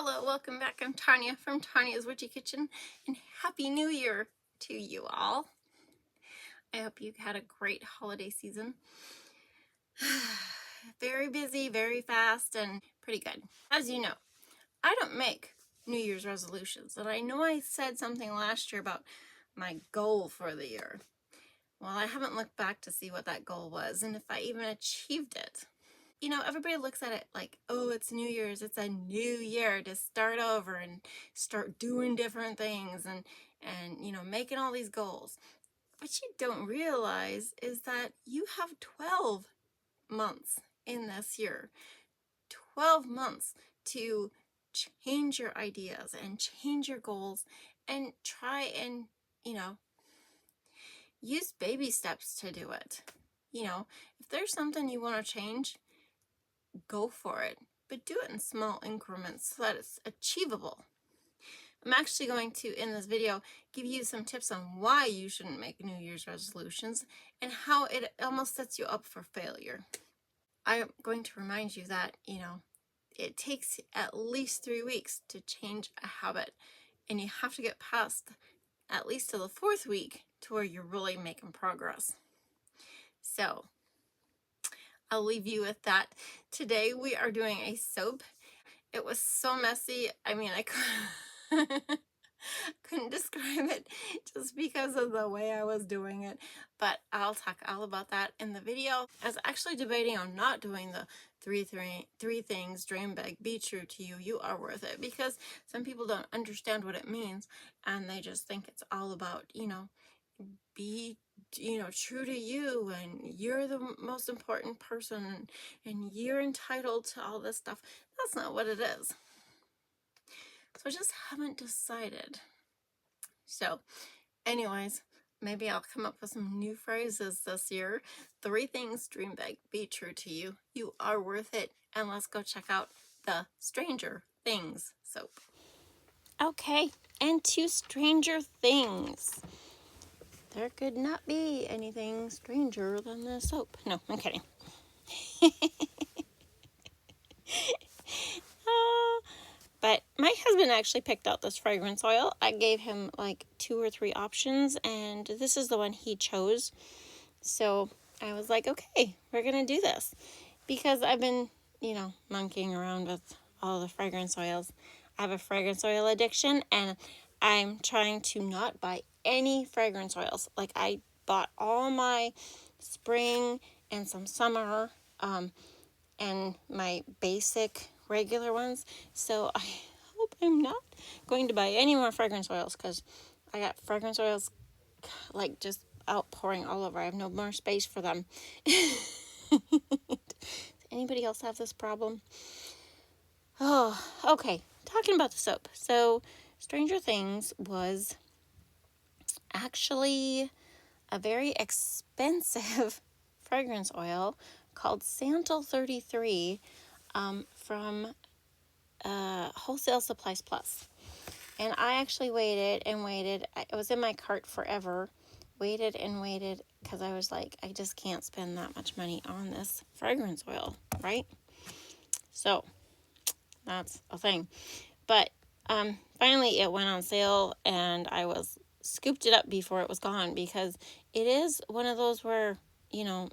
Hello, welcome back. I'm Tanya from Tanya's Witchy Kitchen, and Happy New Year to you all. I hope you had a great holiday season. Very busy, very fast, and pretty good. As you know, I don't make New Year's resolutions, and I know I said something last year about my goal for the year. Well, I haven't looked back to see what that goal was, and if I even achieved it. You know, everybody looks at it like, oh, it's New Year's, it's a new year to start over and start doing different things and you know, making all these goals. What you don't realize is that you have 12 months in this year. 12 months to change your ideas and change your goals and try and, you know, use baby steps to do it. You know, if there's something you want to change, go for it, but do it in small increments so that it's achievable. I'm actually going to, in this video, give you some tips on why you shouldn't make New Year's resolutions and how it almost sets you up for failure. I'm going to remind you that, you know, it takes at least 3 weeks to change a habit, and you have to get past at least to the 4th week to where you're really making progress. So I'll leave you with that. Today we are doing a soap. It was so messy. I mean, I couldn't describe it just because of the way I was doing it, but I'll talk all about that in the video. I was actually debating on not doing the three things: dream big, be true to you, you are worth it, because some people don't understand what it means and they just think it's all about, you know, be, you know, true to you and you're the most important person and you're entitled to all this stuff. That's not what it is. So I just haven't decided. So anyways, maybe I'll come up with some new phrases this year. 3 things: dream big, be true to you, you are worth it, and let's go check out the Stranger Things soap. Okay, and to Stranger Things. There could not be anything stranger than this soap. No, I'm kidding. But my husband actually picked out this fragrance oil. I gave him like 2 or 3 options, and this is the one he chose. So I was like, okay, we're going to do this. Because I've been, you know, monkeying around with all the fragrance oils. I have a fragrance oil addiction, and I'm trying to not buy any fragrance oils. Like, I bought all my spring and some summer, and my basic regular ones. So I hope I'm not going to buy any more fragrance oils, because I got fragrance oils like just outpouring all over. I have no more space for them. Does anybody else have this problem? Oh, okay. Talking about the soap. So Stranger Things was actually a very expensive fragrance oil called Santal 33 from Wholesale Supplies Plus. And I actually waited and waited. It was in my cart forever. Waited and waited because I was like, I just can't spend that much money on this fragrance oil, right? So that's a thing. But finally it went on sale, and I scooped it up before it was gone, because it is one of those where, you know,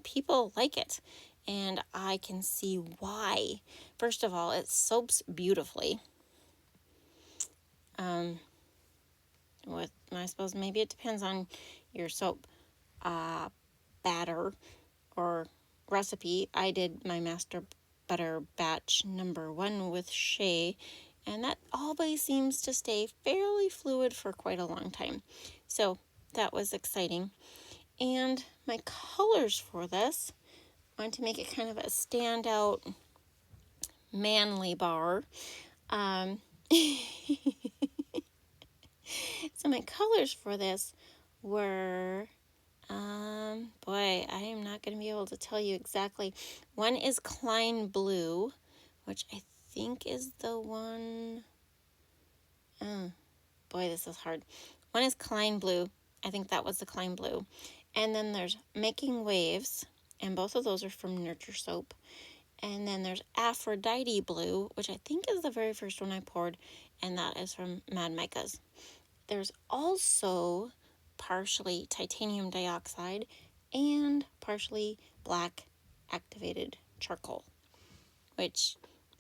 people like it, and I can see why. First of all, it soaps beautifully. I suppose maybe it depends on your soap batter or recipe. I did my master butter batch number 1 with shea, and that always seems to stay fairly fluid for quite a long time. So that was exciting. And my colors for this, I want to make it kind of a standout manly bar. So my colors for this were, boy, I am not going to be able to tell you exactly. One is Klein Blue, which I think is the one, boy, this is hard. One is Klein Blue. I think that was the Klein Blue. And then there's Making Waves, and both of those are from Nurture Soap. And then there's Aphrodite blue, which I think is the very first one I poured, and that is from Mad Micas. There's also partially titanium dioxide and partially black activated charcoal, which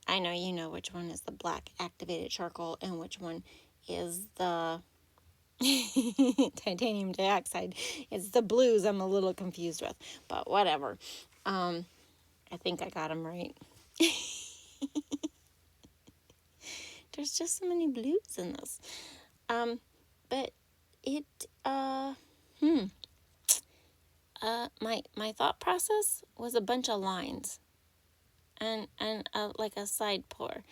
I know you know which one is the black activated charcoal and which one is the titanium dioxide. It's the blues I'm a little confused with, but whatever. I think I got them right. There's just so many blues in this. But it, my thought process was a bunch of lines and like a side pour.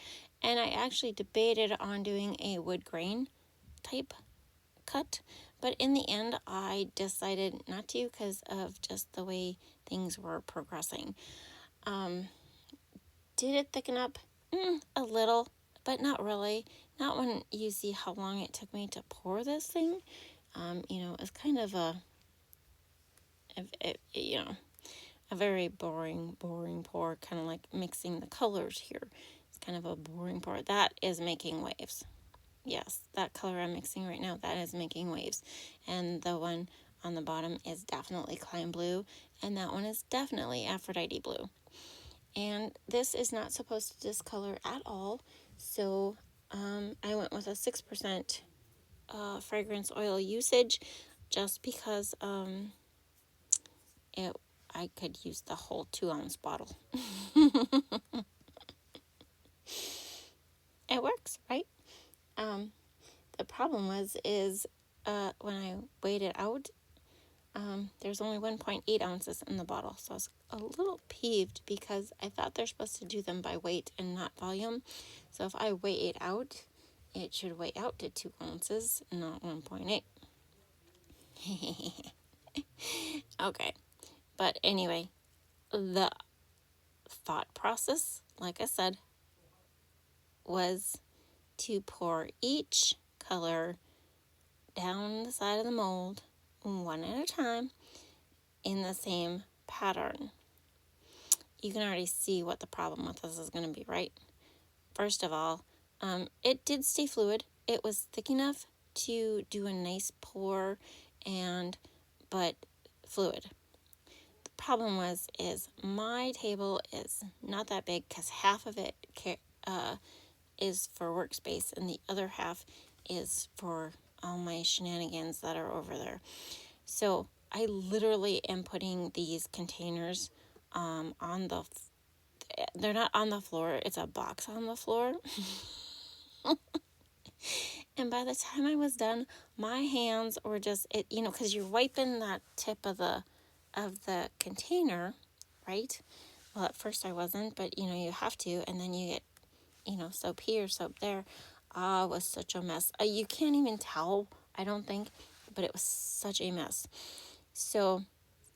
And I actually debated on doing a wood grain type cut, but in the end I decided not to because of just the way things were progressing. Did it thicken up? A little, but not really. Not when you see how long it took me to pour this thing. It's kind of a very boring pour, kind of like mixing the colors here. It's kind of a boring pour. That is making waves. Yes, that color I'm mixing right now, that is making waves. And the one on the bottom is definitely Climb Blue, and that one is definitely Aphrodite Blue. And this is not supposed to discolor at all, so I went with a 6% fragrance oil usage just because I could use the whole 2-ounce bottle. It works, right? The problem is when I weighed it out, there's only 1.8 ounces in the bottle, so I was a little peeved because I thought they're supposed to do them by weight and not volume. So if I weigh it out, it should weigh out to 2 ounces, not 1.8. Okay, but anyway, the thought process, like I said, was to pour each color down the side of the mold one at a time in the same pattern. You can already see what the problem with this is going to be, right? First of all, it did stay fluid. It was thick enough to do a nice pour, but fluid. The problem is my table is not that big because half of it is for workspace and the other half is for all my shenanigans that are over there. So I literally am putting these containers they're not on the floor, it's a box on the floor. And by the time I was done, my hands were just, because you're wiping that tip of the container, right? Well, at first I wasn't, but you have to, and then you get, soap here, soap there. It was such a mess. You can't even tell, I don't think, but it was such a mess. So,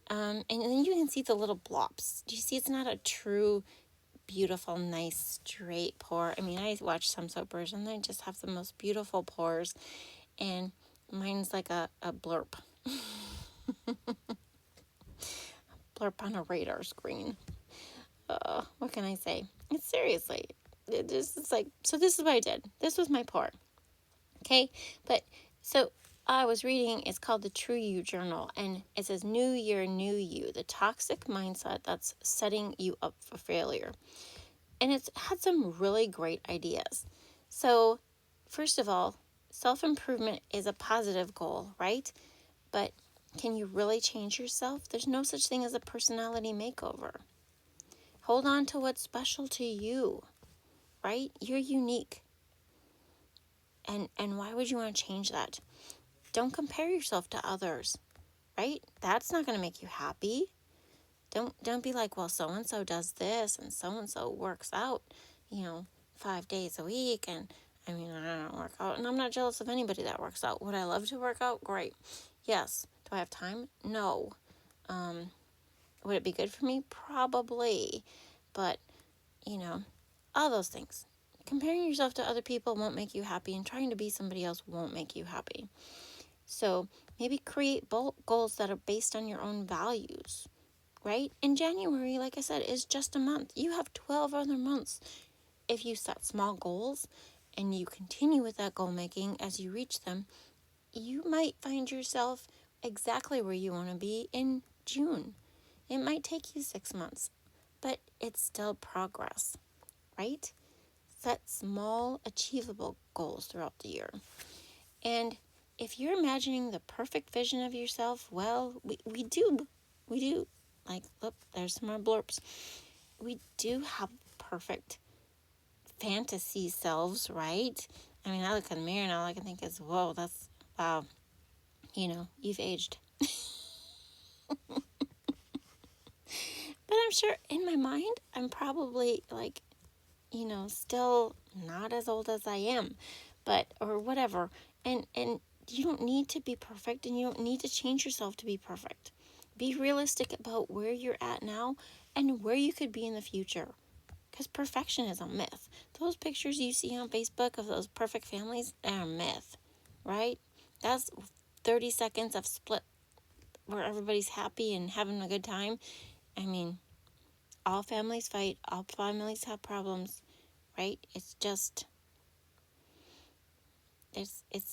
and then you can see the little blobs. Do you see it's not a true, beautiful, nice, straight pour? I mean, I watch some soapers and they just have the most beautiful pours, and mine's like a blurp. Blurp on a radar screen. What can I say? Seriously. It's like, so this is what I did. This was my pour. Okay? But, so I was reading, it's called the True You Journal, and it says, New Year, New You, the toxic mindset that's setting you up for failure. And it's had some really great ideas. So, first of all, self-improvement is a positive goal, right? But can you really change yourself? There's no such thing as a personality makeover. Hold on to what's special to you, right? You're unique. And why would you want to change that? Don't compare yourself to others, right? That's not going to make you happy. Don't be like, well, so-and-so does this and so-and-so works out, 5 days a week. And I mean, I don't work out, and I'm not jealous of anybody that works out. Would I love to work out? Great. Yes. Do I have time? No. Would it be good for me? Probably. But, all those things. Comparing yourself to other people won't make you happy, and trying to be somebody else won't make you happy. So maybe create goals that are based on your own values, right? And January, like I said, is just a month. You have 12 other months. If you set small goals and you continue with that goal making as you reach them, you might find yourself exactly where you want to be in June. It might take you 6 months, but it's still progress, right? Set small, achievable goals throughout the year. And if you're imagining the perfect vision of yourself, well, we do. Like, look, there's some more blurps. We do have perfect fantasy selves, right? I mean, I look in the mirror and all I can think is, whoa, wow, you've aged. But I'm sure in my mind, I'm probably like, still not as old as I am, or whatever. And you don't need to be perfect, and you don't need to change yourself to be perfect. Be realistic about where you're at now and where you could be in the future. Because perfection is a myth. Those pictures you see on Facebook of those perfect families, they're a myth, right? That's 30 seconds of split where everybody's happy and having a good time. I mean, all families fight, all families have problems, right? It's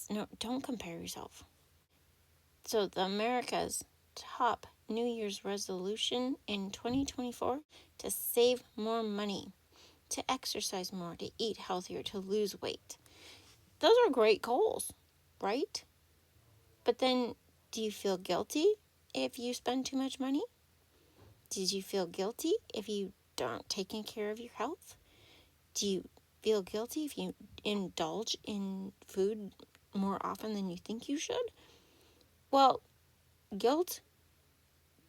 no, don't compare yourself. So the America's top New Year's resolution in 2024: to save more money, to exercise more, to eat healthier, to lose weight. Those are great goals, right? But then, do you feel guilty if you spend too much money? Did you feel guilty if you aren't taking care of your health? Do you feel guilty if you indulge in food more often than you think you should? Well, guilt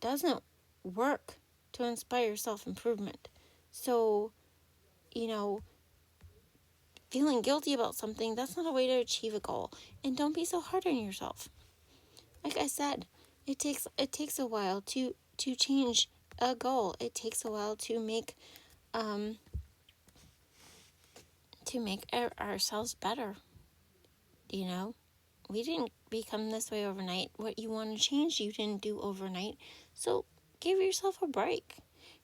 doesn't work to inspire self-improvement. So, you know, feeling guilty about something, that's not a way to achieve a goal. And don't be so hard on yourself. Like I said, it takes a while to change a goal. It takes a while to make ourselves better. We didn't become this way overnight. What you want to change, you didn't do overnight. So give yourself a break.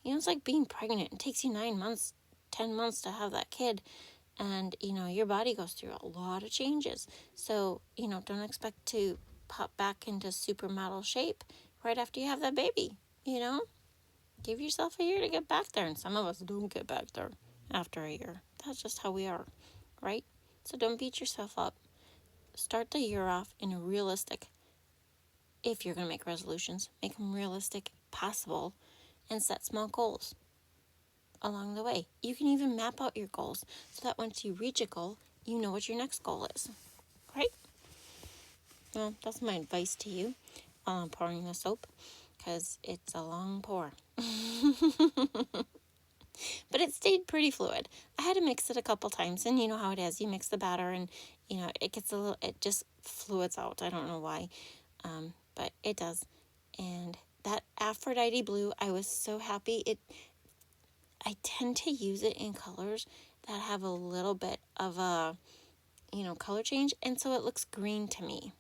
It's like being pregnant. It takes you 9 months, 10 months to have that kid. And, your body goes through a lot of changes. So, don't expect to pop back into supermodel shape right after you have that baby. Give yourself a year to get back there. And some of us don't get back there after a year. That's just how we are, right? So don't beat yourself up. Start the year off in a realistic, if you're going to make resolutions, make them realistic, possible, and set small goals along the way. You can even map out your goals so that once you reach a goal, you know what your next goal is, right? Well, that's my advice to you while I'm pouring the soap, because it's a long pour. But it stayed pretty fluid. I had to mix it a couple times, and you know how it is. You mix the batter, and it just fluids out. I don't know why, but it does. And that Aphrodite blue, I was so happy. I tend to use it in colors that have a little bit of a, color change, and so it looks green to me.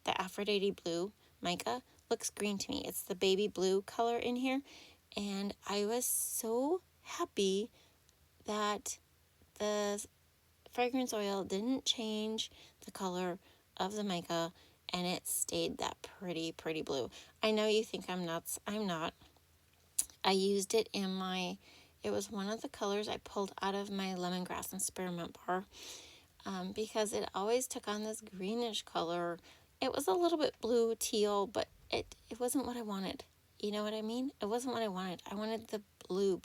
The Aphrodite blue mica looks green to me. It's the baby blue color in here, and I was so happy that the fragrance oil didn't change the color of the mica, and it stayed that pretty blue. I know you think I'm nuts. I'm not. I used it it was one of the colors I pulled out of my lemongrass and spearmint bar, because it always took on this greenish color. It was a little bit blue teal, but it wasn't what I wanted. You know what I mean? It wasn't what I wanted. I wanted the blue.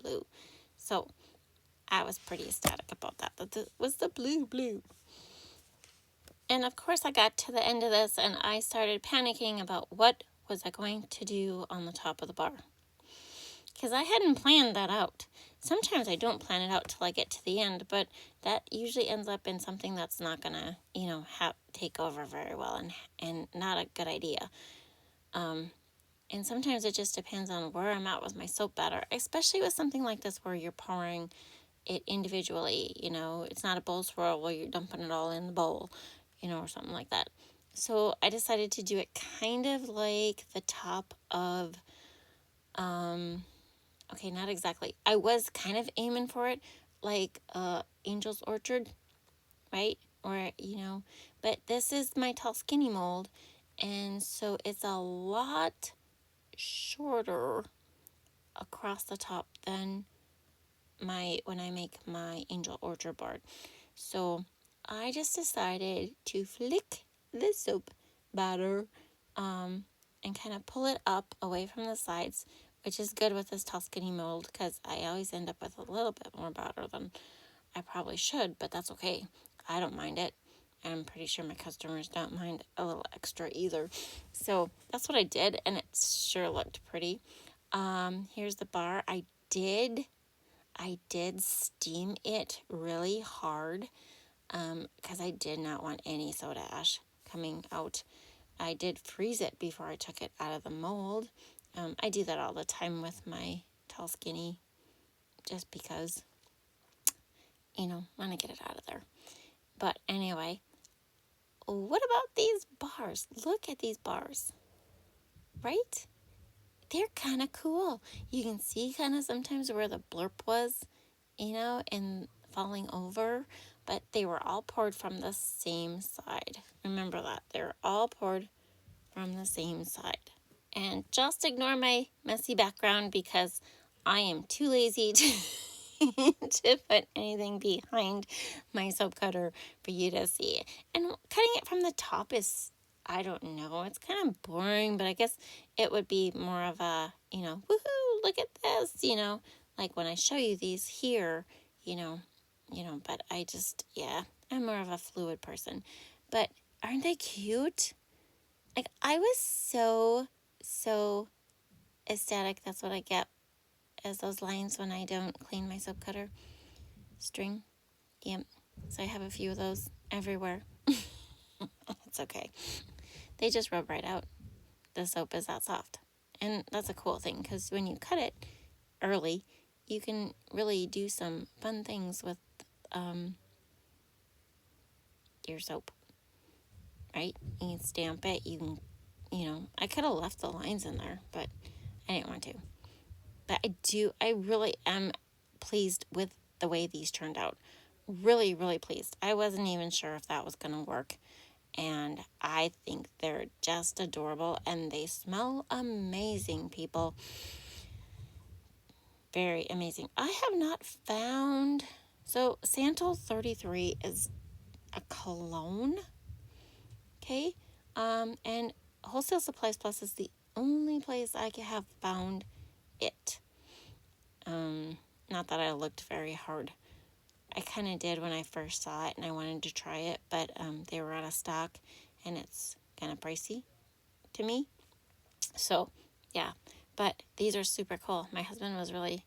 So I was pretty ecstatic about that. That was the blue. And of course I got to the end of this and I started panicking about what was I going to do on the top of the bar. Because I hadn't planned that out. Sometimes I don't plan it out till I get to the end, but that usually ends up in something that's not going to, take over very well and not a good idea. And sometimes it just depends on where I'm at with my soap batter, especially with something like this where you're pouring it individually. It's not a bowl swirl where you're dumping it all in the bowl, or something like that. So I decided to do it kind of like the top of Okay, not exactly. I was kind of aiming for it, like Angel's Orchard, right? Or, but this is my tall skinny mold, and so it's a lot shorter across the top than when I make my Angel Orchard board. So I just decided to flick the soap batter and kind of pull it up away from the sides, which is good with this tall skinny mold because I always end up with a little bit more batter than I probably should, but that's okay. I don't mind it. I'm pretty sure my customers don't mind a little extra either. So that's what I did, and it sure looked pretty. Here's the bar. I did steam it really hard because I did not want any soda ash coming out. I did freeze it before I took it out of the mold. I do that all the time with my tall skinny just because, want to get it out of there. But anyway, what about these bars? Look at these bars, right? They're kind of cool. You can see kind of sometimes where the blurb was, and falling over, but they were all poured from the same side. Remember that. They're all poured from the same side. And just ignore my messy background because I am too lazy to to put anything behind my soap cutter for you to see. And cutting it from the top is, I don't know, it's kind of boring, but I guess it would be more of a, woohoo, look at this, like when I show you these here, but I just, yeah, I'm more of a fluid person. But aren't they cute? Like, I was so ecstatic. That's what I get as those lines when I don't clean my soap cutter string. Yep. So I have a few of those everywhere. It's okay. They just rub right out. The soap is that soft. And that's a cool thing because when you cut it early, you can really do some fun things with your soap, right? You can stamp it. You can, I could have left the lines in there, but I didn't want to. But I really am pleased with the way these turned out. Really, really pleased. I wasn't even sure if that was going to work. And I think they're just adorable and they smell amazing, people. Very amazing. I have not found... So, Santal 33 is a cologne. Okay? And Wholesale Supplies Plus is the only place I have found it. Not that I looked very hard. I kind of did when I first saw it and I wanted to try it, but they were out of stock and it's kind of pricey to me. So, yeah. But these are super cool. My husband was really,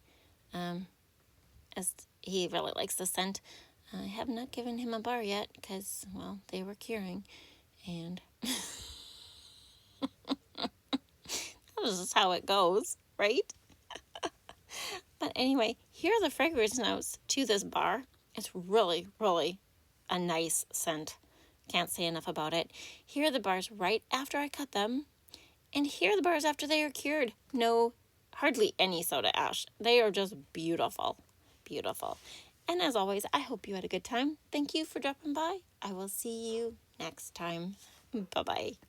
as he really likes the scent. I have not given him a bar yet because, well, they were curing. And this is how it goes, right? But anyway, here are the fragrance notes to this bar. It's really, really a nice scent. Can't say enough about it. Here are the bars right after I cut them. And here are the bars after they are cured. No, hardly any soda ash. They are just beautiful. Beautiful. And as always, I hope you had a good time. Thank you for dropping by. I will see you next time. Bye-bye.